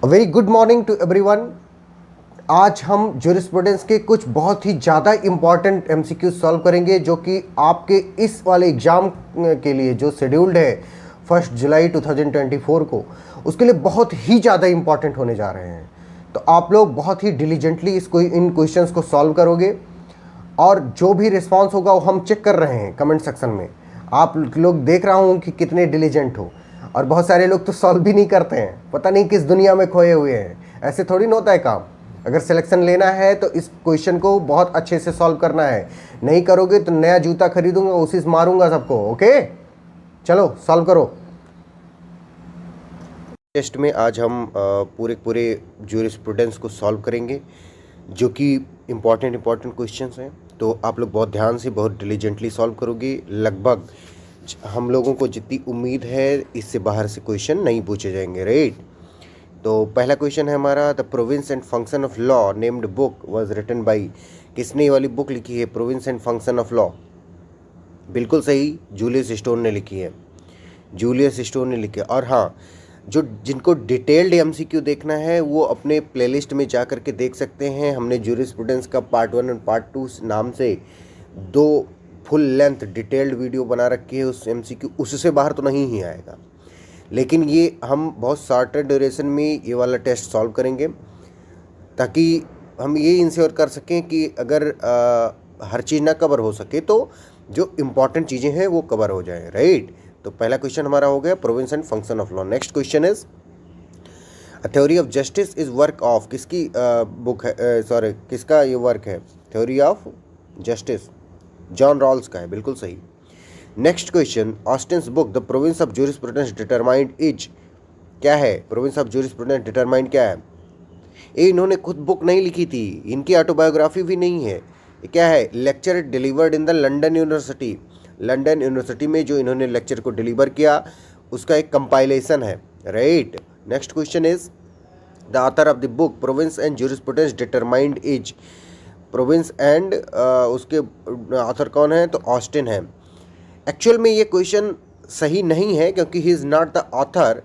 Very good morning to everyone. आज हम jurisprudence के कुछ बहुत ही ज़्यादा इम्पॉर्टेंट एमसीक्यू सॉल्व करेंगे जो कि आपके इस वाले एग्ज़ाम के लिए जो शेड्यूल्ड है 1 जुलाई 2024 को, उसके लिए बहुत ही ज़्यादा इम्पॉर्टेंट होने जा रहे हैं। तो आप लोग बहुत ही डिलीजेंटली इन क्वेश्चंस को सॉल्व करोगे और जो भी रिस्पॉन्स होगा वो हम चेक कर रहे हैं कमेंट सेक्शन में। आप लोग देख रहा हूँ कि कितने डिलीजेंट हो, और बहुत सारे लोग तो सॉल्व भी नहीं करते हैं, पता नहीं किस दुनिया में खोए हुए हैं। ऐसे थोड़ी ना होता है काम। अगर सिलेक्शन लेना है तो इस क्वेश्चन को बहुत अच्छे से सॉल्व करना है, नहीं करोगे तो नया जूता खरीदूंगा, उसी से मारूंगा सबको। ओके, चलो सॉल्व करो। टेस्ट में आज हम पूरे ज्यूरिस्प्रूडेंस को सॉल्व करेंगे जो कि इम्पॉर्टेंट क्वेश्चंस हैं। तो आप लोग बहुत ध्यान से, बहुत डिलीजेंटली सॉल्व करोगे। लगभग हम लोगों को जितनी उम्मीद है इससे बाहर से क्वेश्चन नहीं पूछे जाएंगे, राइट। तो पहला क्वेश्चन है हमारा, the province and function of law named book was written by. किसने ये वाली बुक लिखी है, province and function of law? बिल्कुल सही, जूलियस स्टोन ने लिखी है। जूलियस स्टोन ने लिखी है। और हाँ, जिनको डिटेल्ड एमसीक्यू देखना है वो अपने प्लेलिस्ट में जा कर के देख सकते हैं। हमने ज्यूरिस्प्रूडेंस का पार्ट 1 और पार्ट 2 नाम से 2 फुल लेंथ डिटेल्ड वीडियो बना रखी है उस एमसीक्यू, उससे बाहर तो नहीं ही आएगा। लेकिन ये हम बहुत शॉर्टर ड्यूरेशन में ये वाला टेस्ट सॉल्व करेंगे ताकि हम ये इंश्योर कर सकें कि अगर हर चीज़ ना कवर हो सके तो जो इम्पॉर्टेंट चीज़ें हैं वो कवर हो जाए, राइट। तो पहला क्वेश्चन हमारा हो गया province and function of law. Next question is, a theory of justice is work of. किसकी बुक है, किसका ये वर्क है? Theory of justice John Rawls का है, बिल्कुल सही। Next question, Austin's book the province of jurisprudence determined is. क्या है प्रोविंस ऑफ ज्यूरिस्प्रूडेंस डिटरमाइंड? क्या है ये? इन्होंने खुद बुक नहीं लिखी थी, इनकी ऑटोबायोग्राफी भी नहीं है। ये क्या है? Lecture delivered in the London university. London university में जो इन्होंने लेक्चर को डिलीवर किया उसका एक कंपाइलेशन है, right. Next question is, the author of the book province and jurisprudence determined is. Province and उसके ऑथर कौन है? तो ऑस्टिन है। एक्चुअल में ये क्वेश्चन सही नहीं है क्योंकि he is not the author.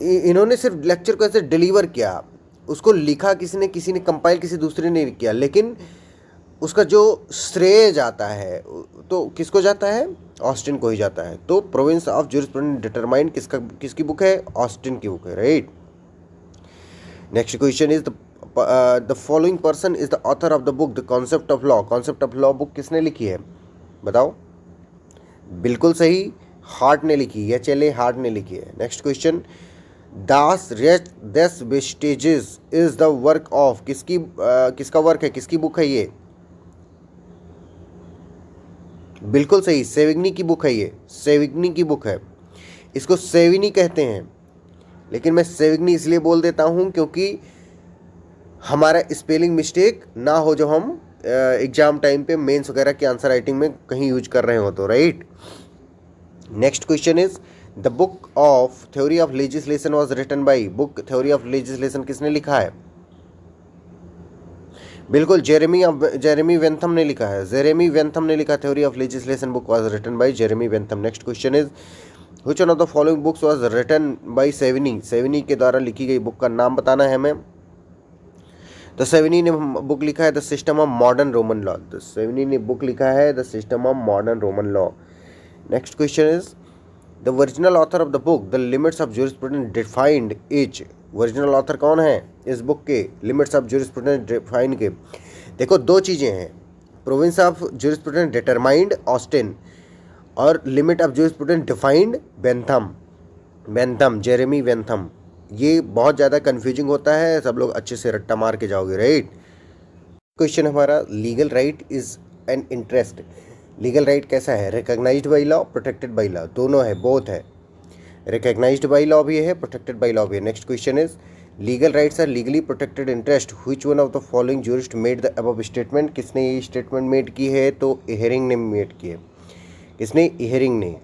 इन्होंने सिर्फ लेक्चर को ऐसे डिलीवर किया, उसको लिखा किसी ने कंपाइल किसी दूसरे ने किया, लेकिन उसका जो श्रेय जाता है तो किसको जाता है? ऑस्टिन को ही जाता है। तो प्रोविंस ऑफ ज्यूरिस्प्रूडेंस डिटरमाइंड किसकी बुक है? ऑस्टिन की बुक है, right. Next question is, the following person is the author of the book the concept of law. Concept of law book किसने लिखी है, बताओ? बिल्कुल सही, हार्ट ने लिखी है, चले हार्ट ने लिखी है। नेक्स्ट क्वेश्चन, दास रेस वेस्टेजेस इज द वर्क ऑफ। किसका वर्क है, किसकी बुक है ये? बिल्कुल सही, सेविग्नी की बुक है ये, सेविग्नी की बुक है। इसको सेविनी कहते हैं, लेकिन मैं सेविग्नी इसलिए बोल देता हूँ क्योंकि हमारा स्पेलिंग मिस्टेक ना हो जो हम एग्जाम टाइम पे मेंस वगैरह की आंसर राइटिंग में कहीं यूज कर रहे हो तो, right. Next question is, the book of theory of legislation was written by. Book theory of legislation किसने लिखा है? बिल्कुल, जेरेमी वेंथम ने लिखा है। जेरेमी वेंथम ने लिखा theory of legislation book was written by Jeremy Bentham. Next question is, which one of the following books was written by Savigny. Savigny के द्वारा लिखी गई बुक का नाम बताना है हमें। तो सेविनी ने बुक लिखा है the system of modern Roman law. तो सेविनी ने बुक लिखा है the system of modern Roman law. Next question is, the original author of the book the limits of jurisprudence defined is. Original author कौन है इस book के, limits of jurisprudence defined के? देखो, दो चीज़ें हैं, province of jurisprudence determined Austin और limit of jurisprudence defined Bentham, Jeremy Bentham. ये बहुत ज़्यादा कन्फ्यूजिंग होता है, सब लोग अच्छे से रट्टा मार के जाओगे, राइट। क्वेश्चन हमारा, legal right is an interest. Legal right कैसा है? Recognised by law, protected by law, दोनों है, बोथ है। रिकॉग्नाइज्ड बाई लॉ भी है, प्रोटेक्टेड बाई लॉ भी है। Next question is, legal rights are legally protected interest, which one of the following jurist made the above statement. किसने ये statement made की है? तो इहेरिंग ने मेड की है। किसने? इहेरिंग ने।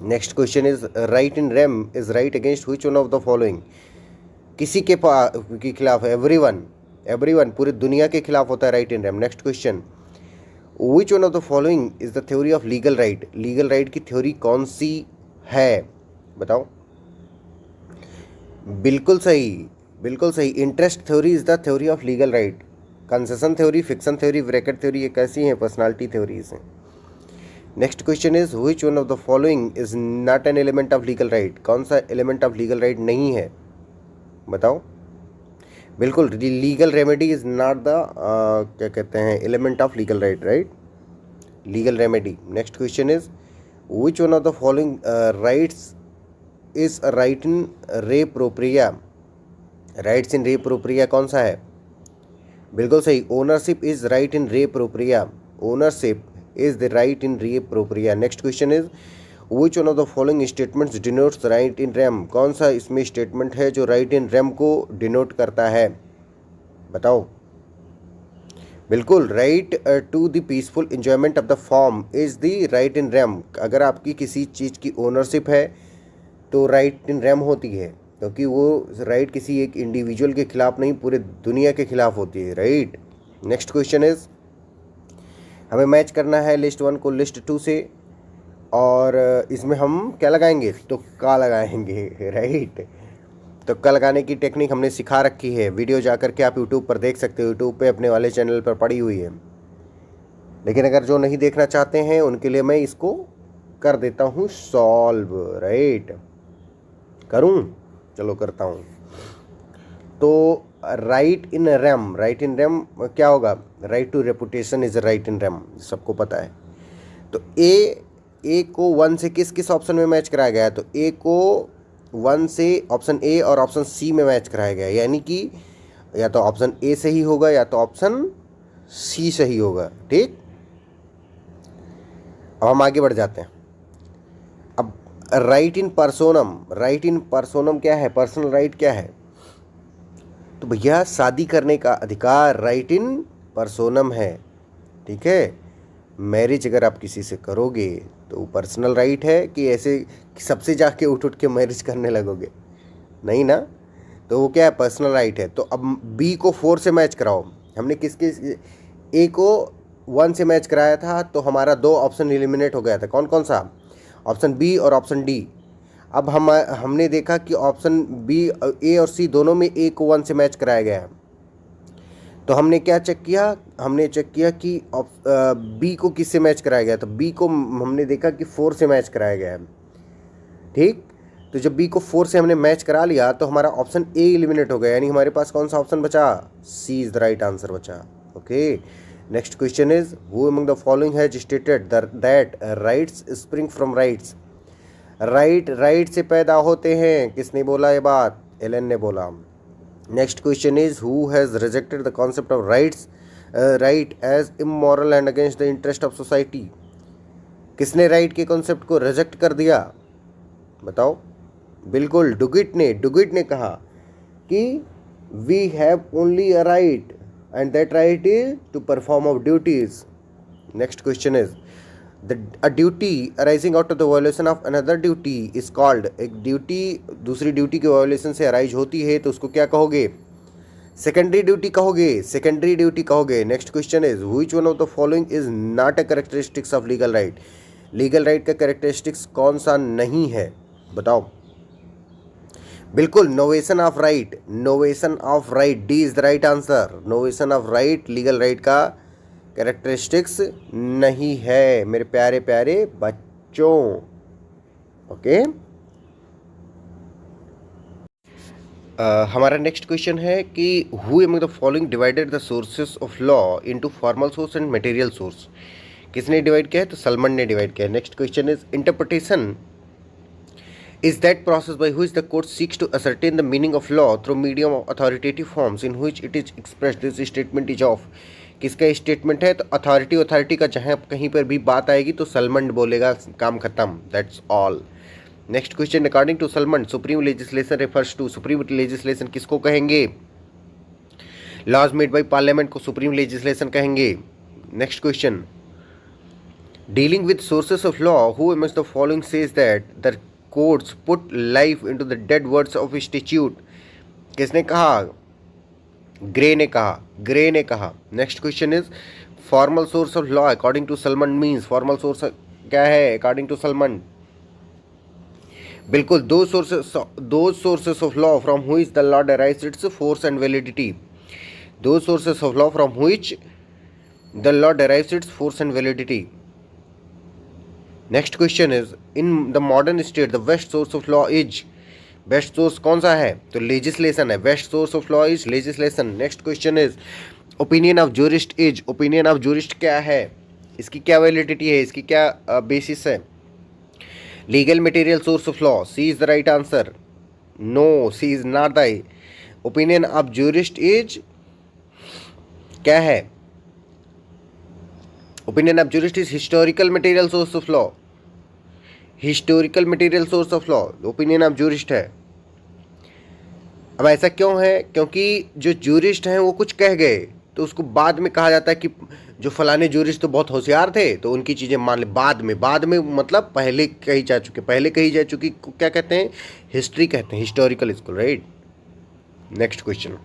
Next question is, right in rem is right against which one of the following. किसी के खिलाफ? एवरीवन, पूरी दुनिया के खिलाफ होता है right in rem. Next question, which one of the following is the theory of legal right. Legal right की थ्योरी कौन सी है, बताओ? बिल्कुल सही, बिल्कुल सही। Interest theory is the theory of legal right. Concession theory, fiction theory, bracket theory, ये कैसी हैं? पर्सनालिटी थ्योरीज हैं। Next question is which one of the following is not an element of legal right? कौन सा element of legal right नहीं है? बताओ। बिल्कुल, legal remedy is not the क्या कहते हैं, element of legal right, right? Legal remedy. Next question is which one of the following rights is right in re propria? Rights in re propria कौन सा है? बिल्कुल सही, ownership is right in re propria. Ownership is the right in re propria. Next question is which one of the following statements denotes right in rem? कौन सा इसमें statement है जो राइट इन रेम को डिनोट करता है? बताओ। बिल्कुल, right to the peaceful enjoyment of the form is the right in rem. अगर आपकी किसी चीज़ की ओनरशिप है तो राइट इन रेम होती है, क्योंकि वो राइट किसी एक इंडिविजुअल के खिलाफ नहीं, पूरे दुनिया के खिलाफ होती है, राइट? नेक्स्ट क्वेश्चन इज हमें मैच करना है लिस्ट 1 को लिस्ट 2 से, और इसमें हम क्या लगाएंगे? तुक्का लगाएंगे, राइट? तुक्का लगाने की टेक्निक हमने सिखा रखी है, वीडियो जाकर के आप यूट्यूब पर देख सकते हो, यूट्यूब पे अपने वाले चैनल पर पड़ी हुई है। लेकिन अगर जो नहीं देखना चाहते हैं उनके लिए मैं इसको कर देता हूँ सॉल्व, राइट? करूँ? चलो करता हूँ। तो right in rem, right in rem क्या होगा? Right to reputation is right in rem, सबको पता है। तो ए को 1 से किस किस ऑप्शन में मैच कराया गया है? तो ए को 1 से ऑप्शन ए और ऑप्शन सी में मैच कराया गया है, यानी कि या तो ऑप्शन ए सही होगा या तो ऑप्शन सी सही होगा, ठीक? अब हम आगे बढ़ जाते हैं। अब राइट इन पर्सोनम, राइट इन पर्सोनम क्या है? पर्सनल राइट क्या है? तो भैया शादी करने का अधिकार राइट इन पर्सोनम है, ठीक है? मैरिज अगर आप किसी से करोगे तो वो पर्सनल राइट है कि ऐसे सबसे जाके उठ के मैरिज करने लगोगे? नहीं ना, तो वो क्या है? पर्सनल राइट है। तो अब बी को 4 से मैच कराओ। हमने किसके? ए को 1 से मैच कराया था, तो हमारा 2 ऑप्शन एलिमिनेट हो गया था। कौन कौन सा? ऑप्शन बी और ऑप्शन डी। अब हमने देखा कि ऑप्शन बी, ए और सी दोनों में ए को 1 से मैच कराया गया है, तो हमने क्या चेक किया? हमने चेक किया कि बी को किससे मैच कराया गया? तो बी को हमने देखा कि 4 से मैच कराया गया है, ठीक? तो जब बी को 4 से हमने मैच करा लिया तो हमारा ऑप्शन ए एलिमिनेट हो गया, यानी हमारे पास कौन सा ऑप्शन बचा? सी इज द राइट आंसर बचा, okay? Next question is who among the following has stated that rights spring from rights? Right से पैदा होते हैं, किसने बोला ये बात? एलन ने बोला। Next question is who has rejected the concept of right as immoral and against the interest of society? किसने राइट के कॉन्सेप्ट को रिजेक्ट कर दिया? बताओ। बिल्कुल, डुगिट ने कहा कि we have only a right and that right is to perform of duties. Next question is a duty arising out of the violation of another duty is called, एक duty दूसरी duty के violation से arise होती है तो उसको क्या कहोगे? सेकेंडरी ड्यूटी कहोगे, सेकेंडरी ड्यूटी कहोगे। Next question is which one of the following is not a characteristics of legal right? Legal right का कैरेक्टरिस्टिक्स कौन सा नहीं है? बताओ। बिल्कुल, novation of right, novation of right, D is the right answer. Novation of right legal right का characteristics नहीं है मेरे प्यारे प्यारे बच्चों, ओके? हमारा नेक्स्ट क्वेश्चन है कि who among the following divided the sources of law into formal source and material source? किसने डिवाइड किया है? तो सलमन ने डिवाइड किया है। Next question is interpretation is that process by which the court seeks to ascertain the meaning of law through medium of authoritative forms in which it is expressed. This statement is of, किसका statement है? तो authority का जहाँ कहीं पर भी बात आएगी तो सलमन बोलेगा, काम खत्म, that's all. Next question, according to Salmond supreme legislation refers to, supreme legislation किसको कहेंगे? लॉज मेड बाय पार्लियामेंट को सुप्रीम लेजिस्लेशन कहेंगे। Next question, dealing with sources of law who among the following says that the courts put life into the dead words of statute? किसने कहा? Gray ने कहा। Next question is formal source of law according to Salmond means, formal source क्या है according to Salmond? बिल्कुल, दो sources of law from which the law derives its force and validity, दो sources of law from which the law derives its force and validity. Next question is in the modern state the best source of law is, best source कौन सा है? तो legislation है, best source of law is legislation. Next question is opinion of jurist is, opinion of jurist क्या है, इसकी क्या validity है, इसकी क्या बेसिस है? Legal material source of law, C is the right answer, no C is not the. Opinion of jurist is क्या है? Opinion of jurist is historical material source of law, historical material source of law opinion of jurist है। अब ऐसा क्यों है? क्योंकि जो jurist हैं वो कुछ कह गए तो उसको बाद में कहा जाता है कि जो फलाने जूरिस्ट तो बहुत होशियार थे तो उनकी चीज़ें मान ले। बाद में मतलब पहले कही जा चुकी को क्या कहते हैं? हिस्ट्री कहते हैं, historical school, right. Next question,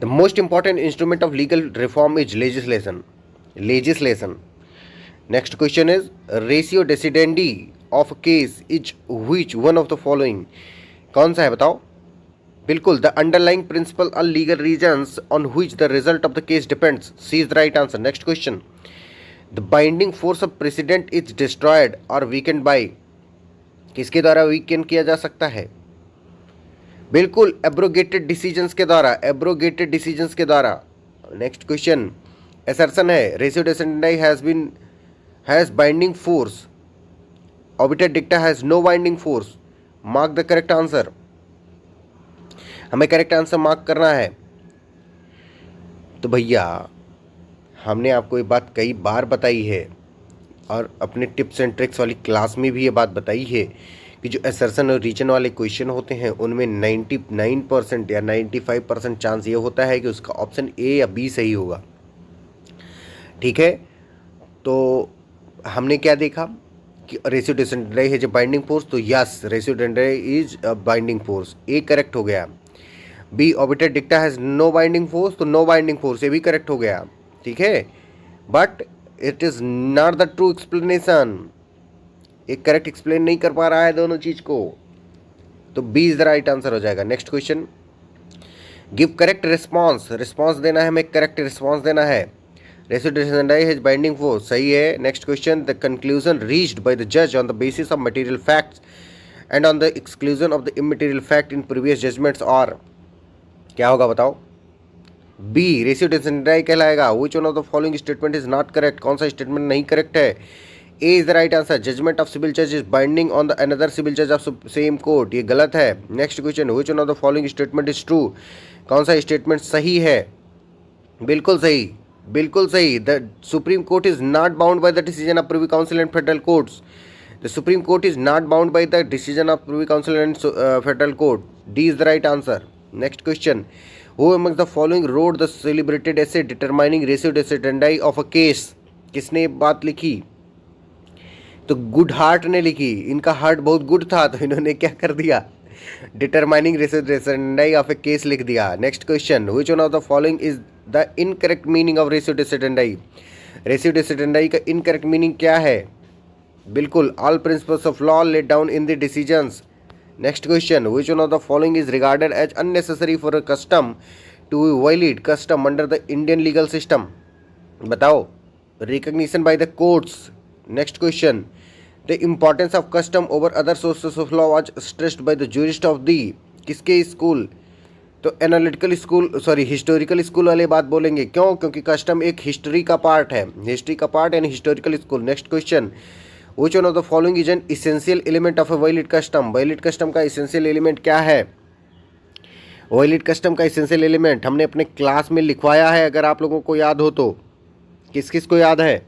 the most important instrument of legal reform is legislation. Next question is ratio decidendi of case is which one of the following, कौन सा है बताओ? बिल्कुल, द अंडरलाइंग प्रिंसिपल और legal reasons on which the result of the case depends, C is the right answer. Next question, the binding force of precedent is destroyed और weakened by, किसके द्वारा weekend किया जा सकता है? बिल्कुल, एब्रोगेटेड डिसीजंस के द्वारा, एब्रोगेटेड डिसीजंस के द्वारा। नेक्स्ट क्वेश्चन, असर्शन है ratio decidendi has binding force, obiter dicta has no binding force, mark the correct answer, हमें करेक्ट आंसर मार्क करना है। तो भैया हमने आपको ये बात कई बार बताई है और अपने टिप्स एंड ट्रिक्स वाली क्लास में भी ये बात बताई है कि जो असर्शन और रीजन वाले क्वेश्चन होते हैं उनमें 99% या 95% चांस ये होता है कि उसका ऑप्शन ए या बी सही होगा, ठीक है। तो हमने क्या देखा कि रेशियो डेसिडेंडी है जो बाइंडिंग फोर्स, तो yes ratio decidendi is binding force, A correct हो गया। B obiter dicta has no binding force, तो नो बाइंडिंग फोर्स, ये भी करेक्ट हो गया, ठीक है। But it is not the true explanation, एक करेक्ट एक्सप्लेन नहीं कर पा रहा है दोनों चीज को, तो B is the right answer हो जाएगा। Next question, give correct response, response देना है, हमें करेक्ट रिस्पॉन्स देना है। Ratio decidendi has binding force, सही है। Next question, the conclusion reached by the जज on the basis of material facts and on the exclusion of the immaterial fact in previous judgments और, क्या होगा बताओ? B ratio decidendi कहलाएगा। Which one of the following statement is not correct, कौन सा statement नहीं correct है? A is the right answer, judgment of civil जज is binding on the another civil जज ऑफ सेम कोर्ट, ये गलत है। Next question, which one of the following statement is true, कौन सा स्टेटमेंट सही है? बिल्कुल सही, बिल्कुल सही। The Supreme Court is not bound by the decision of Privy Council and federal courts, the Supreme Court is not bound by the decision of Privy Council and federal court, D is the right answer. Next question, who among the following wrote the celebrated essay determining ratio decidendi of a case, किसने बात लिखी? तो good heart ने लिखी, इनका heart बहुत good था तो इन्होंने क्या कर दिया, determining ratio decidendi of a case लिख दिया। Next question, which one of the following is the incorrect meaning of ratio decidendi, ratio decidendi का इनकरेक्ट मीनिंग क्या है? बिल्कुल, all principles of law laid down in the decisions. Next question, which one of the following is regarded as unnecessary for a custom to violate custom under the Indian legal system, बताओ? Recognition by the courts. Next question, the importance of custom over other sources of law was stressed by the jurist of the, किसके school? तो analytical school, sorry historical school वाले बात बोलेंगे, क्यों? क्योंकि custom एक history का पार्ट है, हिस्ट्री का पार्ट यानी historical school. Next question, which one of the following is an essential element of a valid custom, valid custom का इसेंशियल एलिमेंट क्या है? वायलेट कस्टम का इसेंशियल एलिमेंट हमने अपने क्लास में लिखवाया है, अगर आप लोगों को याद हो तो। किस किस को याद है?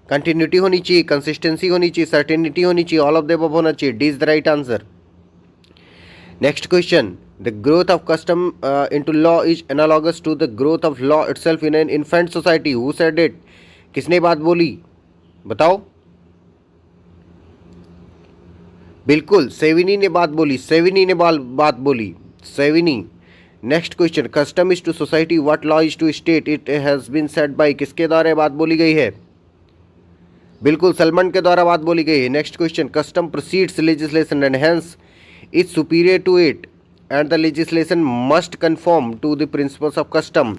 कंटिन्यूटी होनी चाहिए, कंसिस्टेंसी होनी चाहिए, सर्टेनिटी होनी चाहिए, ऑल ऑफ द अबव होना चाहिए, D is the right answer. Next question, the growth of custom into law is analogous to the growth of law itself in an infant society, who said it, किसने बात बोली बताओ? बिल्कुल सेविनी ने बात बोली, सेविनी ने बात बोली, Savigny. Next question, custom is to society what law is to state, it has been said by, किसके द्वारा बात बोली गई है? बिल्कुल सलमान के द्वारा बात बोली गई है। Next question, custom proceeds legislation and hence is superior to it and the legislation must conform to the principles of custom.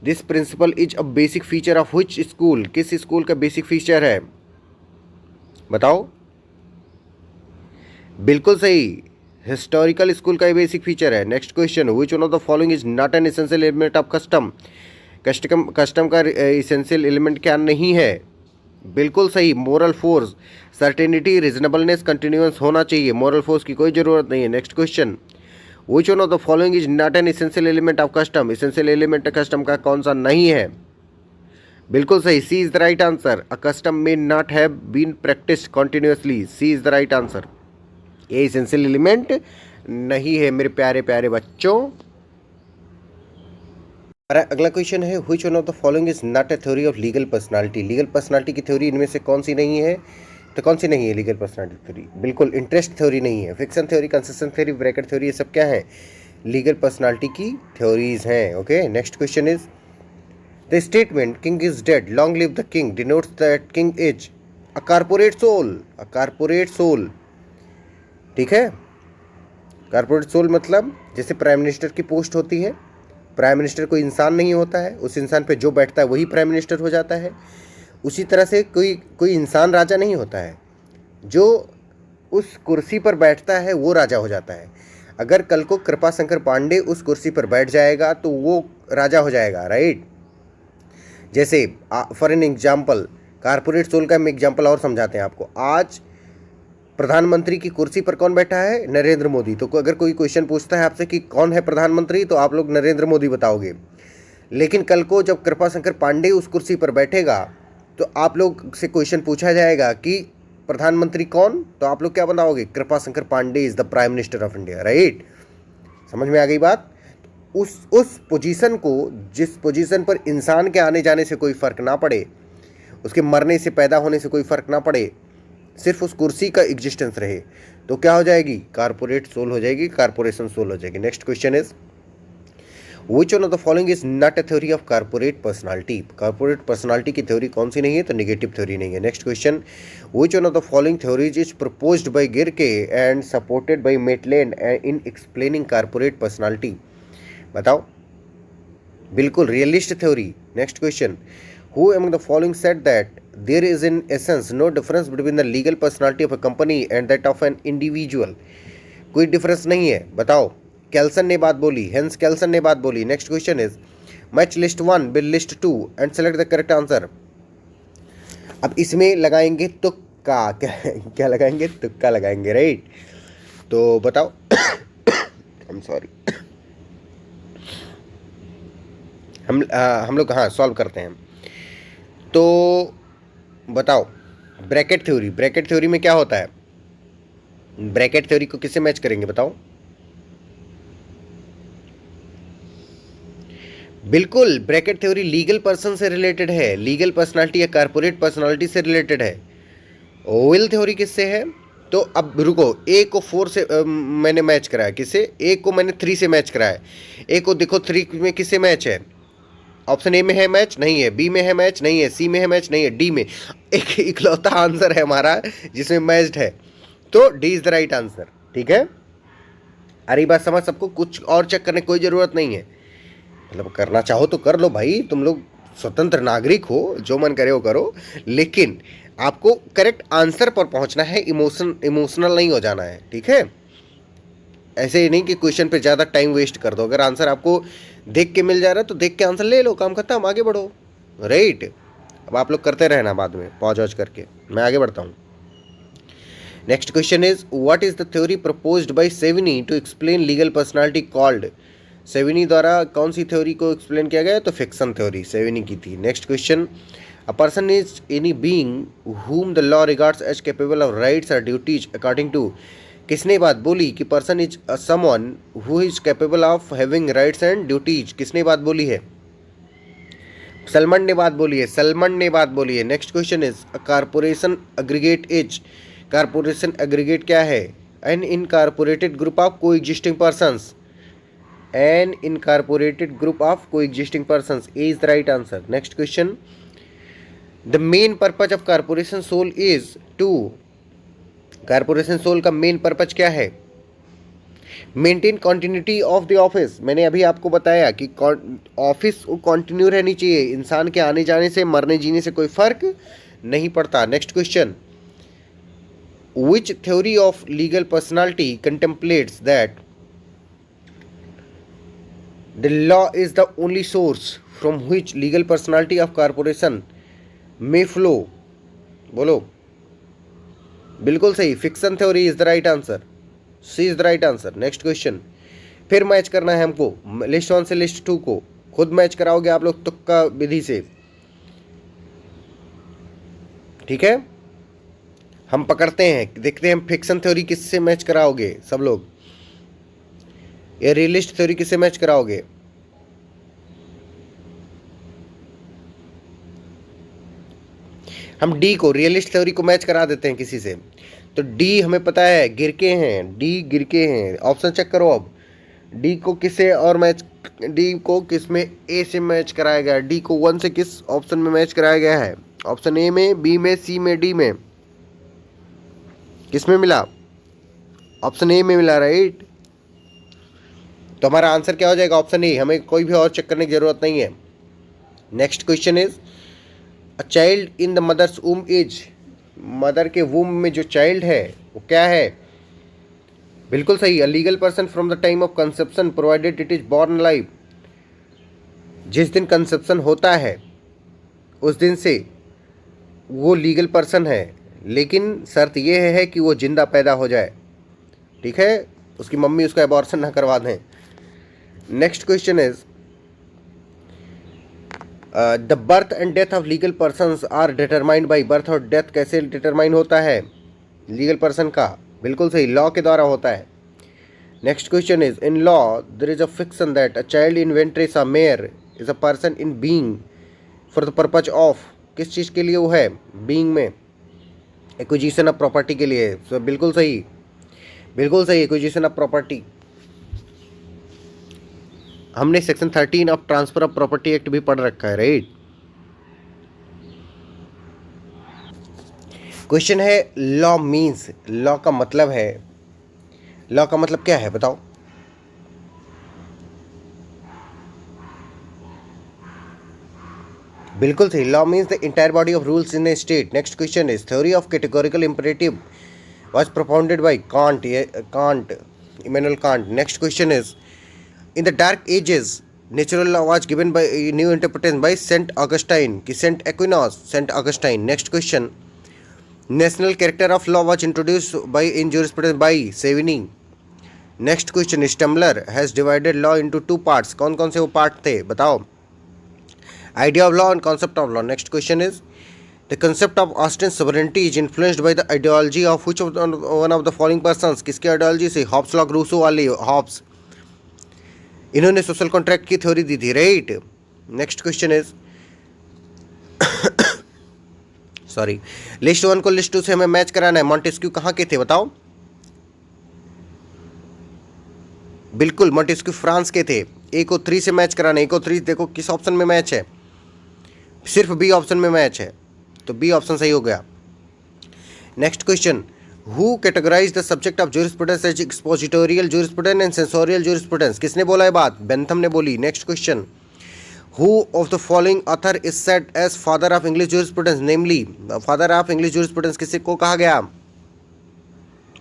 This principle is a basic feature of which school, किस स्कूल का basic feature है बताओ। बिल्कुल सही, historical school का basic feature है। Next question, which one of the following is not an essential element of custom. Custom का essential element क्या नहीं है। बिल्कुल सही, moral force, certainty, reasonableness, continuous होना चाहिए। मोरल फोर्स की कोई ज़रूरत नहीं है। Next question, which one of the following is not an essential element of custom. Essential element custom का कौन सा नहीं है। बिल्कुल सही, C is the right answer. A custom may not have been practice continuously, C is the right answer. ये essential element नहीं है मेरे प्यारे प्यारे बच्चों। अगला क्वेश्चन है, which one of the following is not a theory of legal personality. Legal personality की थ्योरी इनमें से कौन सी नहीं है। तो कौन सी नहीं है लीगल पर्सनालिटी थ्योरी। बिल्कुल इंटरेस्ट थ्योरी नहीं है, fiction theory, concession theory, bracket theory, ये सब क्या है लीगल पर्सनालिटी की थ्योरीज हैं। Okay, next question is, the statement king is dead long live the king denotes that king is a corporate sole. A corporate sole, ठीक है। Corporate soul मतलब जैसे प्राइम मिनिस्टर की पोस्ट होती है, prime minister कोई इंसान नहीं होता है, उस इंसान पे जो बैठता है वही प्राइम मिनिस्टर हो जाता है। उसी तरह से कोई इंसान राजा नहीं होता है, जो उस कुर्सी पर बैठता है वो राजा हो जाता है। अगर कल को कृपा शंकर पांडे उस कुर्सी पर बैठ जाएगा तो वो राजा हो जाएगा, राइट। जैसे for an example, corporate sole का हम एग्जाम्पल और समझाते हैं आपको। आज प्रधानमंत्री की कुर्सी पर कौन बैठा है, नरेंद्र मोदी। तो अगर कोई क्वेश्चन पूछता है आपसे कि कौन है प्रधानमंत्री, तो आप लोग नरेंद्र मोदी बताओगे। लेकिन कल को जब कृपा शंकर पांडे उस कुर्सी पर बैठेगा तो आप लोग से क्वेश्चन पूछा जाएगा कि प्रधानमंत्री कौन, तो आप लोग क्या बताओगे, Kripa Shankar Pandey is the prime minister of India, right. समझ में आ गई बात। उस पोजीशन को, जिस पोजीशन पर इंसान के आने जाने से कोई फ़र्क ना पड़े, उसके मरने से पैदा होने से कोई फ़र्क ना पड़े, सिर्फ उस कुर्सी का एग्जिस्टेंस रहे, तो क्या हो जाएगी, कारपोरेट सोल हो जाएगी, कारपोरेशन सोल हो जाएगी। Next question is, which one of the following is not a theory of corporate personality. Corporate personality की थ्योरी कौन सी नहीं है, तो नेगेटिव थ्योरी नहीं है। Next question, which one of the following theories is proposed by Gierke and supported by Maitland in explaining corporate personality. बताओ। बिल्कुल, realist theory. Next question, who among the following said that there is in essence no difference between the legal personality of a company and that of an individual। कोई difference नहीं है, बताओ। Kelsen ने बात बोली, hence Kelsen ने बात बोली। Next question is, match list 1 with list 2 and select the correct answer. अब इसमें लगाएंगे तुक्का, क्या लगाएंगे, तुक्का लगाएंगे, राइट। तो बताओ। आई एम सॉरी, हम लोग हाँ सॉल्व करते हैं। तो बताओ, ब्रैकेट थ्योरी, ब्रैकेट थ्योरी में क्या होता है, ब्रैकेट थ्योरी को किससे मैच करेंगे बताओ। बिल्कुल, ब्रैकेट थ्योरी लीगल पर्सन से रिलेटेड है, लीगल पर्सनालिटी या कारपोरेट पर्सनालिटी से रिलेटेड है। ओवेल थ्योरी किससे है, तो अब रुको, ए को 4 से मैंने मैच कराया, किससे, ए को मैंने 3 से मैच कराया। ए को देखो 3 में किससे मैच है, ऑप्शन ए में है मैच, नहीं है, बी में है मैच, नहीं है, सी में है मैच, नहीं है, डी में। एक इकलौता आंसर है हमारा जिसमें मैच्ड है, तो D is the right answer, ठीक है। अरे बात समझ सबको, कुछ और चेक करने की कोई ज़रूरत नहीं है, मतलब करना चाहो तो कर लो भाई, तुम लोग स्वतंत्र नागरिक हो, जो मन करे वो करो, लेकिन आपको करेक्ट आंसर पर पहुंचना है, इमोशनल नहीं हो जाना है, ठीक है। ऐसे ही नहीं कि क्वेश्चन पे ज़्यादा टाइम वेस्ट कर दो। अगर आंसर आपको देख के मिल जा रहा है तो देख के आंसर ले लो, काम खत्म, आगे बढ़ो, राइट। अब आप लोग करते रहना बाद में पॉज वॉज करके, मैं आगे बढ़ता हूँ। Next question is, what is the theory proposed by Savigny to explain legal personality called. Savigny द्वारा कौन सी थ्योरी को एक्सप्लेन किया गया, तो फिक्शन थ्योरी सेविनी की थी। Next question, a person is any being whom the law regards as capable of rights or duties according to। किसने बात बोली कि person is someone who is capable of having rights and duties, किसने बात बोली है, सलमान ने बात बोली है, सलमान ने बात बोली है। Next question is, a corporation aggregate is. Corporation aggregate क्या है, an incorporated group of coexisting persons, an incorporated group of coexisting persons, A is the right answer. Next question, the main purpose of corporation sole is to, corporation sole का main purpose क्या है? Maintain continuity of the office. मैंने अभी आपको बताया कि office continue रहनी चाहिए, इंसान के आने जाने से, मरने जीने से कोई फर्क नहीं पड़ता। Next question, which theory of legal personality contemplates that the law is the only source from which legal personality of corporation may flow? बोलो। बिल्कुल सही, fiction theory is the right answer, C is the right answer. Next question, फिर match करना है हमको list 1 से list 2 को, खुद मैच कराओगे आप लोग तुक्का विधि से, ठीक है? हम पकड़ते हैं, देखते हैं फिक्शन थ्योरी किससे मैच कराओगे सब लोग, या रियलिस्ट थ्योरी किससे मैच कराओगे? हम डी को, रियलिस्ट थ्योरी को मैच करा देते हैं किसी से। तो डी हमें पता है गिरके हैं, डी गिरके हैं। ऑप्शन चेक करो अब, डी को किसे और मैच, डी को किस में? ए से मैच कराया गया। डी को 1 से किस ऑप्शन में मैच कराया गया है? ऑप्शन ए में, बी में, सी में, डी में? किस में मिला? ऑप्शन ए में मिला, राइट? तो हमारा आंसर क्या हो जाएगा? Option A. हमें कोई भी और चेक करने की जरूरत नहीं है। Next question is, a child in the mother's womb is, mother के वूम में जो चाइल्ड है वो क्या है? बिल्कुल सही, a legal person from the time of conception provided it is born live. जिस दिन कंसेप्शन होता है उस दिन से वो लीगल पर्सन है, लेकिन शर्त ये है कि वो जिंदा पैदा हो जाए, ठीक है? उसकी मम्मी उसका एबॉर्शन ना करवा दें। Next question is, the birth and death of legal persons are determined by, birth और डेथ कैसे डिटरमाइन होता है लीगल पर्सन का? बिल्कुल सही, लॉ के द्वारा होता है। Next question is, in law there is a fiction that a child in ventres a mere is a person in being for the purpose of, किस चीज़ के लिए वो है बीइंग में? एक्विजिशन ऑफ प्रॉपर्टी के लिए। so, बिल्कुल सही, बिल्कुल सही, एक्विजिशन ऑफ प्रॉपर्टी। हमने section 13 of transfer of property act भी पढ़ रखा है, राइट? क्वेश्चन है, लॉ मीन्स, लॉ का मतलब है, लॉ का मतलब क्या है बताओ? बिल्कुल सही, law means the entire body of rules in A state. Next question is, theory of categorical imperative was propounded by Kant, Immanuel Kant. Next question is, in the Dark Ages, natural law was given by new interpretation by Saint Augustine, Saint Aquinas, Saint Augustine. Next question, national character of law was introduced by in jurisprudence by Savigny. Next question, Stamler has divided law into 2 parts. कौन कौन से वो part थे बताओ? Idea of law and concept of law. Next question is, the concept of Austin's sovereignty is influenced by the ideology of which of one of the following persons? किसके ideology से? Hobbs lock, Rousseau वाले Hobbs, इन्होंने social contract की theory दी थी, right? Next question is, sorry, list 1 को list 2 से हमें match कराना है। मॉन्टेस्क्यू कहाँ के थे बताओ? बिल्कुल, मॉन्टेस्क्यू फ्रांस के थे। ए को 3 से मैच कराना है। ए को 3 देखो किस ऑप्शन में मैच है? सिर्फ बी ऑप्शन में मैच है, तो बी ऑप्शन सही हो गया। Next question, who categorise the subject of jurisprudence as expository jurisprudence and censorial jurisprudence? किसने बोला है बात? बेंथम ने बोली। Next question, who of the following author is said as father of English jurisprudence? Namely, father of English jurisprudence किसे को कहा गया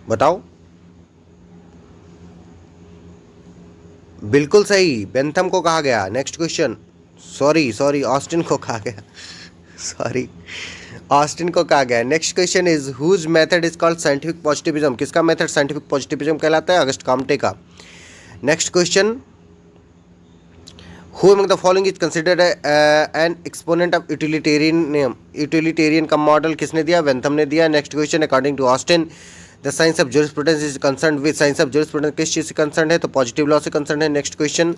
बताओ? बिल्कुल सही, बेंथम को कहा गया। नेक्स्ट क्वेश्चन, सॉरी ऑस्टिन को कहा गया, सॉरी ऑस्टिन को कहा गया। Next question is, whose method is called scientific positivism? किसका मेथड साइंटिफिक पॉजिटिविज्म कहलाता है? अगस्ट काम्टे का। Next question, who among the following is considered an exponent of utilitarian? Utilitarian का मॉडल किसने दिया? बेंथम ने दिया। Next question, according to Austin the science of jurisprudence is concern with, science of jurisprudence किस चीज़ से concern है? तो पॉजिटिव लॉ से कंसर्न है। नेक्स्ट क्वेश्चन,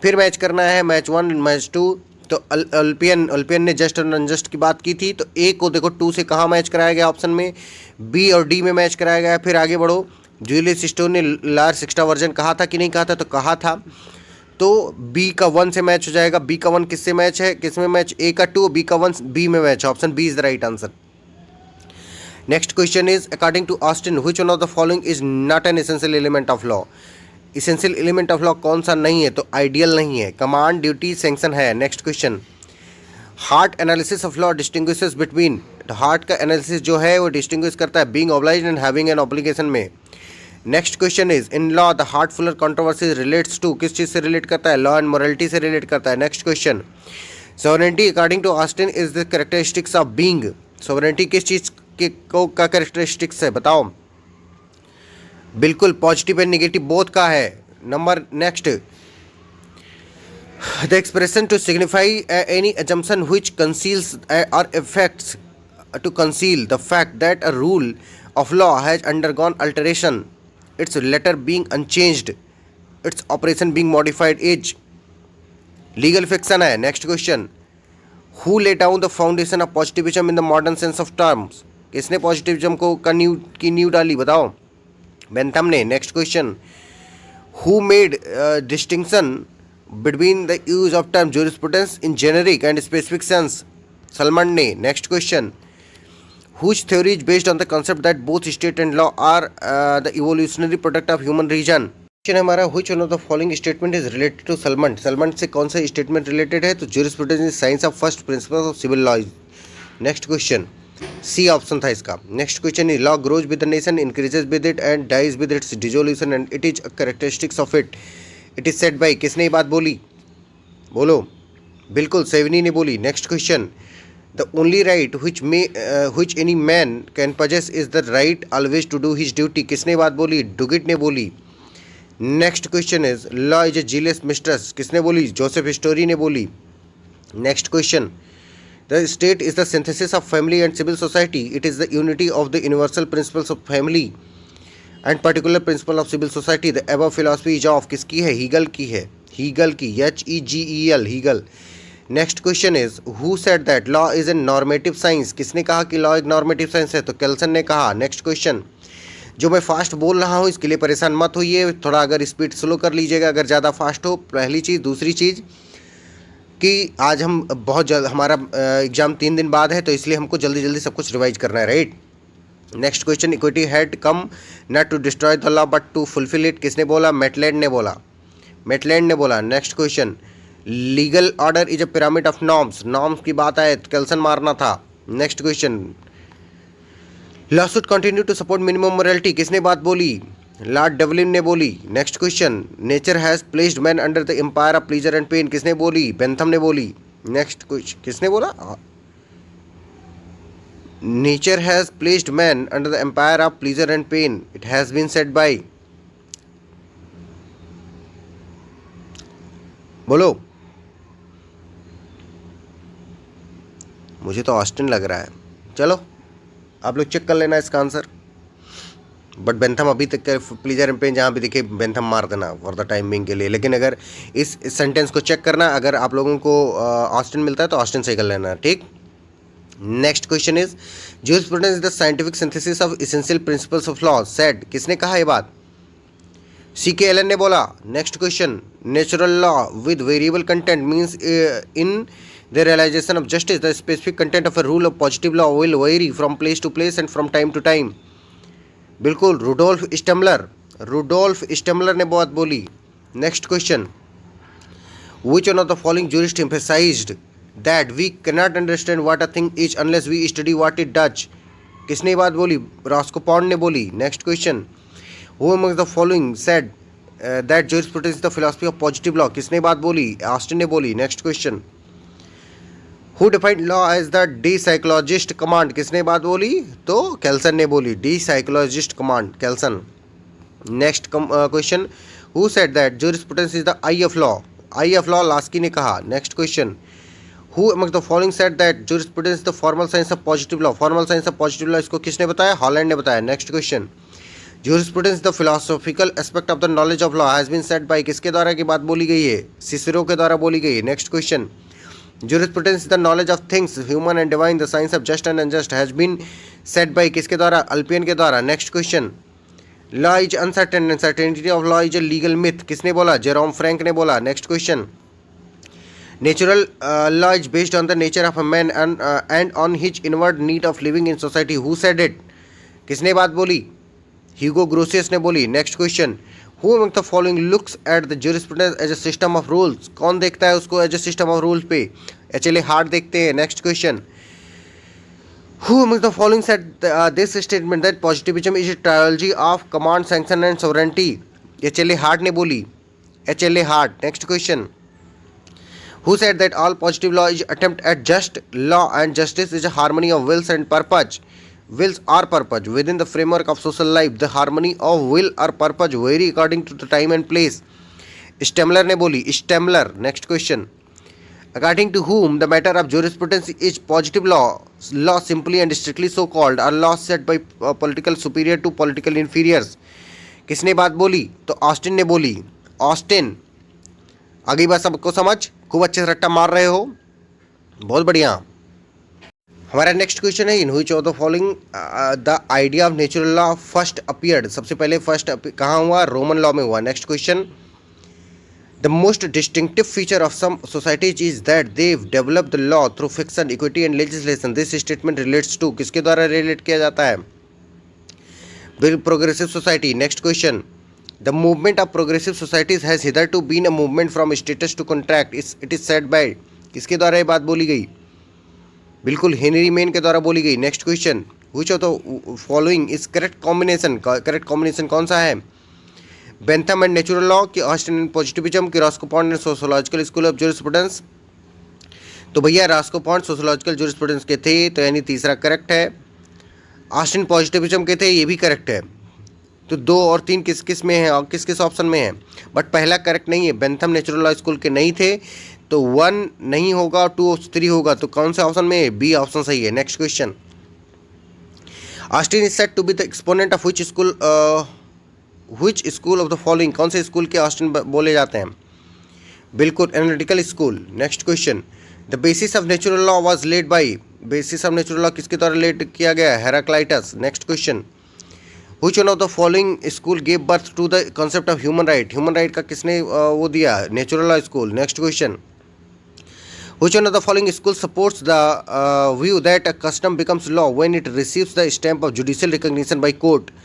फिर मैच करना है, मैच 1 मैच 2। तो अल्पियन ने जस्ट और अनजस्ट की बात की थी, तो ए को देखो 2 से कहाँ मैच कराया गया? ऑप्शन में बी और डी में मैच कराया गया। फिर आगे बढ़ो, जूलियस स्टोन ने लार्ज एक्स्ट्रा वर्जन कहा था कि नहीं कहा था? तो कहा था। तो बी का 1 से मैच हो जाएगा। बी का 1 किससे मैच है, किस में मैच, ए का 2, बी का 1 बी में मैच है। Option B is the right answer. Next question is according to Austin which one of the following is not an essential element of law. Essential element of law कौन सा नहीं है, तो ideal नहीं है, command, duty, sanction है। Next question, Hart analysis of law distinguishes between, Hart का analysis जो है वो डिस्टिंग्विश करता है being obliged and having an obligation में। Next question is in law the Hart Fuller controversy relates to, किस चीज़ से रिलेट करता है, लॉ एंड मोरालिटी से रिलेट करता है। Next question, sovereignty according to Austin is the characteristics of being, sovereignty किस चीज़ के को का कैरेक्टरिस्टिक्स है, बताओ। बिल्कुल पॉजिटिव एंड नेगेटिव बोथ का है। Number next, the expression to signify any assumption which conceals or affects to conceal the fact that a rule of law has undergone alteration, its letter being unchanged, its operation being modified is legal fiction है। Next question, who laid down the foundation of positivism in the modern sense of terms, किसने positivism को की नींव डाली, बताओ। Bentham ने। Next question, who made distinction between the use of term jurisprudence in generic and specific sense, Salmond ने। Next question, whose theory is based on the concept that both state and law are the evolutionary product of human reason। Question हमारा, which one of the following statement is related to Salomon, Salomon से कौन सा statement related है, तो jurisprudence is science of first principles of civil law। Next question, C option था इसका। Next question is law grows with the nation, increases with it and dies with its dissolution and it is a characteristics of it, it is said by, किसने ये बात बोली, बोलो। बिल्कुल Savigny ने बोली। Next question, the only right which any man can possess is the right always to do his duty, किसने बात बोली, डुगिट ने बोली। Next question is law is a zealous mistress, किसने बोली, जोसेफ हिस्टोरी ने बोली। Next question, the state is the synthesis of family and civil society, it is the unity of the universal principles of family and particular principle of civil society। the above philosophy is of, किसकी है, Hegel की है, Hegel की, HEGEL, Hegel. Next question is who said that law is a normative science, किसने कहा कि law एक normative science है, तो केल्सन ने कहा। नेक्स्ट क्वेश्चन, जो मैं फास्ट बोल रहा हूँ इसके लिए परेशान मत होइए, थोड़ा अगर स्पीड स्लो कर लीजिएगा अगर ज़्यादा फास्ट हो, पहली चीज़। दूसरी चीज़ कि आज हम बहुत जल्द, हमारा एग्ज़ाम 3 दिन बाद है, तो इसलिए हमको जल्दी जल्दी सब कुछ रिवाइज करना है, right. Next question, equity had come not to destroy the law but to fulfil it, किसने बोला, मेटलैंड ने बोला, मेटलैंड ने बोला। Next question, legal order is a pyramid of norms, norms की बात आए तो केल्सन मारना था। Next question, law should continue to support minimum morality, किसने बात बोली, लॉर्ड डेवलिन ने बोली। Next question, nature has placed man under the empire of pleasure and pain, किसने बोली, बेंथम ने बोली। नेक्स्ट क्वेश्चन, किसने बोला, nature has placed man under the empire of pleasure and pain, it has been said by, बोलो। मुझे तो Austin लग रहा है, चलो आप लोग चेक कर लेना इसका आंसर। बट बेंथम अभी तक प्लीजर एंड पेन जहाँ भी दिखे बेंथम मार देना फॉर द टाइमिंग के लिए। लेकिन अगर इस सेंटेंस को चेक करना, अगर आप लोगों को ऑस्टिन मिलता है तो ऑस्टिन से कर लेना, ठीक। Next question is jurisprudence is the scientific synthesis of essential principles of law, said, किसने कहा ये बात, C.K. Allen ने बोला। Next question, natural law with variable content means in the realization of justice the specific content of a rule of positive law will vary from place to place and from time to time। बिल्कुल Rudolph Stammler ने बात बोली। Next question, which one of the following jurists emphasized that we cannot understand what a thing is unless we study what it does, किसने बात बोली, रॉस्कोपॉन्ड ने बोली। Next question, who among the following said that jurisprudence is the philosophy of positive law, किसने बात बोली, Austin ने बोली। Next question, Who defined law as the de-psychologist command, किसने बात बोली, तो केल्सन ने बोली, de-psychologist command, Kelsen. Next question, Who said that jurisprudence is the eye of law, eye of law Laski ने कहा। Next question, Who among the following said that jurisprudence is the formal science of positive law, formal science of positive law इसको किसने बताया, Holland ने बताया। Next question, jurisprudence the philosophical aspect of the knowledge of law has been said by, किसके द्वारा की बात बोली गई है, सिसिरो के द्वारा बोली गई है। Next question, jurisprudence is the knowledge of things human and divine, the science of just and unjust has been said by, किसके द्वारा, अल्पियन के द्वारा। Next question, law is uncertain and certainty of law is a legal myth, किसने बोला? Jerome Frank ने बोला। Next question, natural law is based on the nature of a man and on his inward need of living in society, who said it? किसने बात बोली? Hugo Grotius ने बोली। Next question, who among the following looks at the jurisprudence as a system of rules, कौन देखता है उसको as a system of rules पे? एचएलए हार्ट देखते हैं। Next question, who among the following said this statement that positivism is a trilogy of command, sanction and sovereignty? HLA Hart ने बोली। HLA Hart. Next question, who said that all positive law is attempt at just law and justice is a harmony of wills and purpose, wills or purpose within the framework of social life? The harmony of will or purpose vary according to the time and place. Stemler ने बोली। Stemler. Next question, according to whom the matter of jurisprudence is positive law, law simply and strictly so called, are laws set by political superior to political inferiors? किसने बात बोली? तो Austin ने बोली। Austin. आगे बात सबको समझ, खूब अच्छे से रट्टा मार रहे हो, बहुत बढ़िया। हमारा नेक्स्ट क्वेश्चन है, in which of the following the idea of natural law first appeared? सबसे पहले फर्स्ट कहाँ हुआ? रोमन लॉ में हुआ। Next question, the most distinctive feature of some societies is that they develop the law through fiction, equity and legislation. This statement relates to, किसके द्वारा relate किया जाता है? Progressive society. Next question, the movement of progressive societies has hitherto been a movement from status to contract, it is said by, किसके द्वारा ये बात बोली गई? बिल्कुल हेनरी मेन के द्वारा बोली गई। Next question, which of the following is correct combination? Correct combination कौन सा है? बेंथम एंड नेचुरल लॉ की, ऑस्टिन एंड पॉजिटिविज्म की, Roscoe Pound and sociological school of jurisprudence. तो भैया रास्कोपॉन्ड सोशियोलॉजिकल ज्यूरिस्प्रूडेंस के थे, तो यानी तीसरा करेक्ट है। ऑस्टिन पॉजिटिविज्म के थे, ये भी करेक्ट है। तो 2 और 3 किस किस में है और किस किस ऑप्शन में है? बट पहला करेक्ट नहीं है, बेंथम नेचुरल लॉ स्कूल के नहीं थे, तो 1 नहीं होगा, 2 और 3 होगा, तो कौन से ऑप्शन में है? बी ऑप्शन सही है। Next question, Austin is said to be the exponent of which school of the following, कौन से स्कूल के ऑस्टिन बोले जाते हैं? बिल्कुल analytical school. Next question, the basis of natural law was led by, basis of natural law किसके द्वारा led किया गया? Heraclitus. Next question, Which one of the following school gave birth to the concept of human right? Human right का किसने वो दिया? Natural law school. Next question, which one of the following school supports the view that a custom becomes law when it receives the stamp of judicial recognition by court?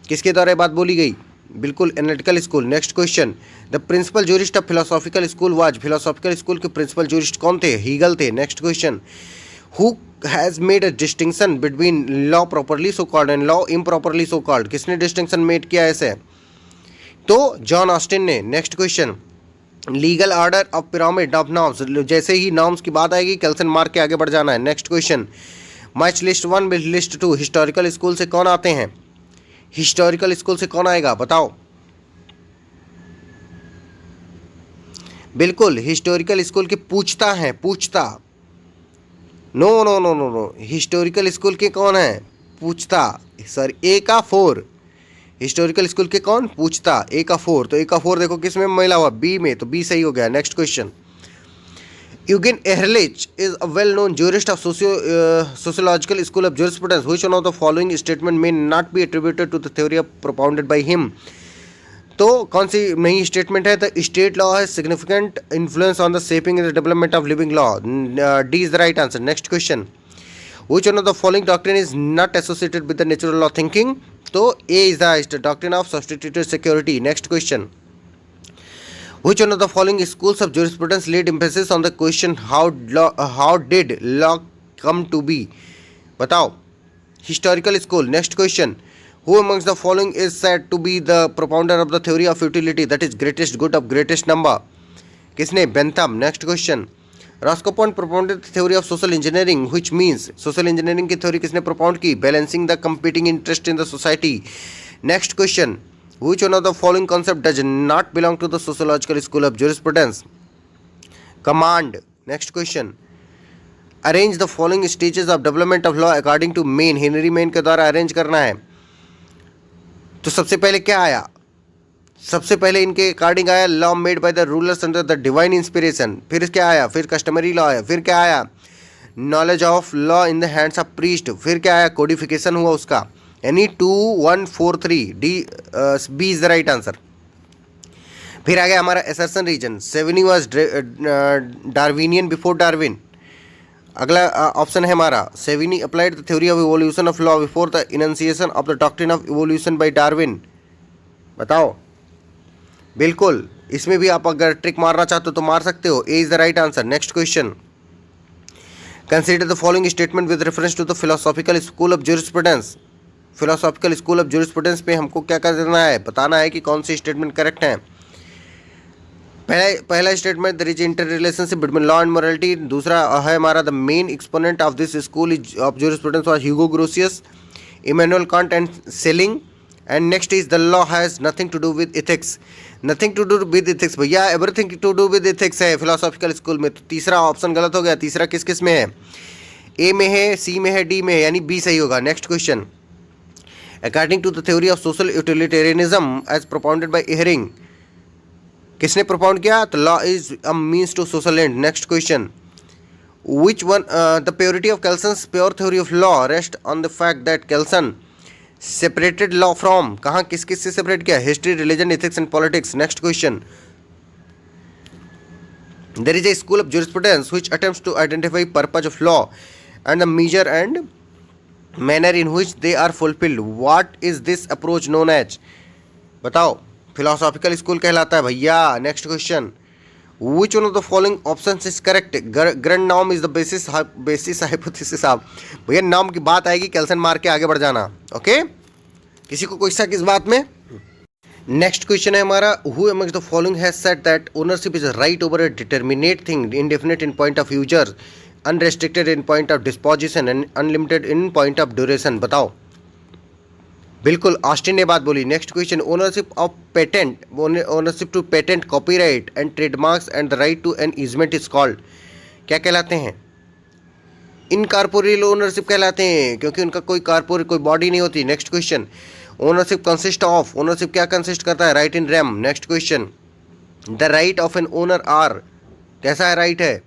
किसके द्वारा बात बोली गई? बिल्कुल analytical school. Next question, the principal jurist of philosophical school was, philosophical school के principal jurist कौन थे? Hegel थे। Next question, who has made a distinction between law properly so called and law improperly so called? किसने distinction made किया ऐसे? तो John Austin ने। Next question, legal order of pyramid of norms, जैसे ही norms की बात आएगी कैल्सन मार के आगे बढ़ जाना है। Next question, match list 1 with list 2, historical school से कौन आते हैं? हिस्टोरिकल स्कूल से कौन आएगा बताओ? बिल्कुल हिस्टोरिकल स्कूल के पूछता है, पूछता। No no no no no, historical school के कौन है? पूछता। सर ए का 4, हिस्टोरिकल स्कूल के कौन? पूछता। ए का 4, तो ए का 4 देखो किस में मिला हुआ? बी में, तो बी सही हो गया। Next question, Eugen Ehrlich is a well known jurist of sociological school of jurisprudence, which one of the following statement may not be attributed to the theory propounded by him? तो कौन सी नई statement है? The state law has significant influence on the shaping the development of living law, D is the right answer. Next question, which one of the following doctrine is not associated with the natural law thinking? तो A is the doctrine of substituted security. Next question, which one of the following schools of jurisprudence laid emphasis on the question how did law come to be? बताओ। Historical school. Next question, who amongst the following is said to be the propounder of the theory of utility, that is greatest good of greatest number? किसने? Bentham. Next question, Roscoe Pound propounded the theory of social engineering, which means social engineering की theory किसने propound की? balancing the competing interest in the society. next question, which one of the following concept does not belong to the sociological school of jurisprudence? command. next question, arrange the following stages of development of law according to Maine, Henry main के द्वारा arrange करना है। तो सबसे पहले क्या आया? सबसे पहले इनके अकॉर्डिंग आया law made by the rulers under the divine inspiration, फिर क्या आया? फिर कस्टमरी लॉ आया, फिर क्या आया? Knowledge of law in the hands of priest, फिर क्या आया? कोडिफिकेशन हुआ उसका, यानी 2143 D B is the right answer. फिर आ गया हमारा assertion reason, Savigny was Darwinian before Darwin. अगला ऑप्शन है हमारा, Savigny applied the theory of evolution of law before the enunciation of the doctrine of evolution by Darwin. बताओ। बिल्कुल, इसमें भी आप अगर ट्रिक मारना चाहते हो तो मार सकते हो। A is the right answer. Next question, consider the following statement with reference to the philosophical school of jurisprudence. Philosophical school of jurisprudence पे हमको क्या करना है, बताना है कि कौन सी स्टेटमेंट करेक्ट है। पहला statement, there is inter relationship between law and morality. दूसरा है हमारा, the main exponent of this school is of jurisprudence was Hugo Grotius, Immanuel Kant and Schelling. And next is the law has nothing to do with ethics. Nothing to do with ethics भैया, everything to do with ethics है philosophical school में। तो तीसरा option गलत हो गया। तीसरा किस किस में है, ए में है, सी में है, डी में है, यानी बी सही होगा। Next question, according to the theory of social utilitarianism as propounded by Ihering, किसने प्रोपाउंड किया, तो law is a means to social end. Next question, which one the purity of Kelsen's pure theory of law rest on the fact that Kelsen separated law from, कहाँ किस किस से separate किया, history, religion, ethics and politics. Next question, there is a school of jurisprudence which attempts to identify purpose of law and the measure and manner in which they are fulfilled. What is this approach known as? बताओ। Philosophical school कहलाता है भैया। Next question, which one of the following options is correct? Grand norm is the basis hypothesis. आप भैया नाम की बात आएगी कैल्सन मार के आगे बढ़ जाना। ओके, किसी को कोई शक इस बात में। नेक्स्ट क्वेश्चन है हमारा, who amongst the following has said that ownership is a right over a determinate thing, indefinite in point of user, unrestricted in point of disposition and unlimited in point of duration। बताओ। बिल्कुल, Austin ने बात बोली। Next question, ownership of patent, ownership to patent, copyright and trademarks and the right to an easement is called, क्या कहलाते हैं, incorporeal ownership कहलाते हैं, क्योंकि उनका कोई कॉर्पोरेट कोई बॉडी नहीं होती। Next question, ownership consist of, ownership क्या कंसिस्ट करता है, right in rem. Next question, the right of an owner are, कैसा है राइट है,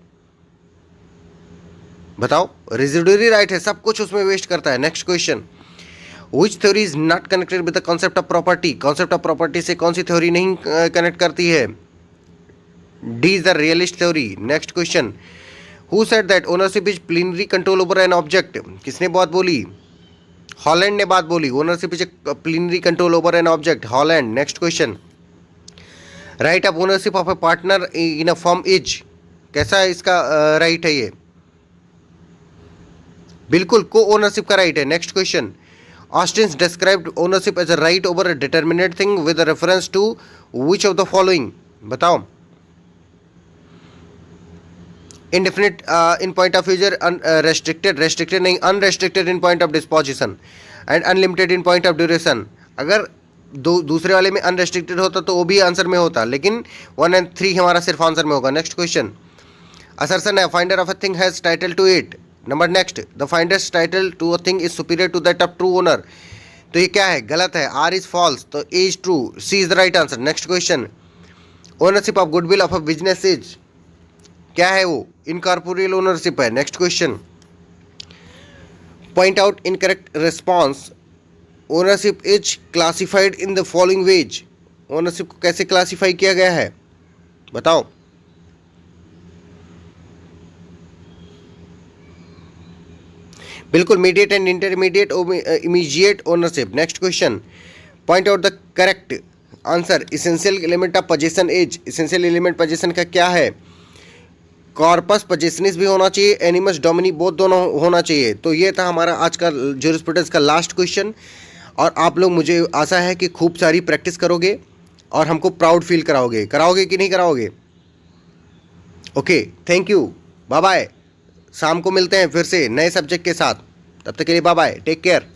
बताओ, रेजिडुअरी राइट है, सब कुछ उसमें वेस्ट करता है। Next question, Which theory is not connected with the concept of property? Concept of property से कौन सी थ्योरी नहीं कनेक्ट करती है, D is the realist theory. Next question, who said that ownership is plenary control over an object? किसने बात बोली, Holland ने बात बोली, ownership is a plenary control over an object, Holland. Next question, right of ownership of a partner in a firm is, कैसा है इसका right है ये, बिल्कुल को ओनरशिप का राइट है। Next question, Austin described ownership as a right over a determinate thing with a reference to which of the following? बताओ। Indefinite in point of user, restricted, restricted नहीं, unrestricted in point of disposition and unlimited in point of duration। अगर दूसरे वाले में unrestricted होता तो वो भी आंसर में होता, लेकिन 1 and 3 हमारा सिर्फ आंसर में होगा। नेक्स्ट क्वेश्चन, assertion है finder of a thing has title to it। Number next, the finder's title to a thing is superior to that of true owner. तो ये क्या है, गलत है, आर इज फॉल्स, तो A is true, C is the right answer. Next question, ownership of goodwill of a business is, क्या है वो, इनकॉर्पोरियल ओनरशिप है। Next question, point out incorrect response, ownership is classified in the following ways. Ownership को कैसे classify किया गया है, बताओ। बिल्कुल, mediate and intermediate, immediate ownership. Next question, point out the correct answer, essential element of possession is, essential element possession का क्या है, कॉर्पस पोजीशनिस भी होना चाहिए, एनिमस डोमिनी बोथ दोनों होना चाहिए। तो ये था हमारा आज का ज्यूरिस्प्रूडेंस का लास्ट क्वेश्चन, और आप लोग, मुझे आशा है कि खूब सारी प्रैक्टिस करोगे और हमको प्राउड फील कराओगे, कराओगे कि नहीं कराओगे। Okay, thank you, bye bye. शाम को मिलते हैं फिर से नए सब्जेक्ट के साथ, तब तक के लिए बाय बाय, टेक केयर।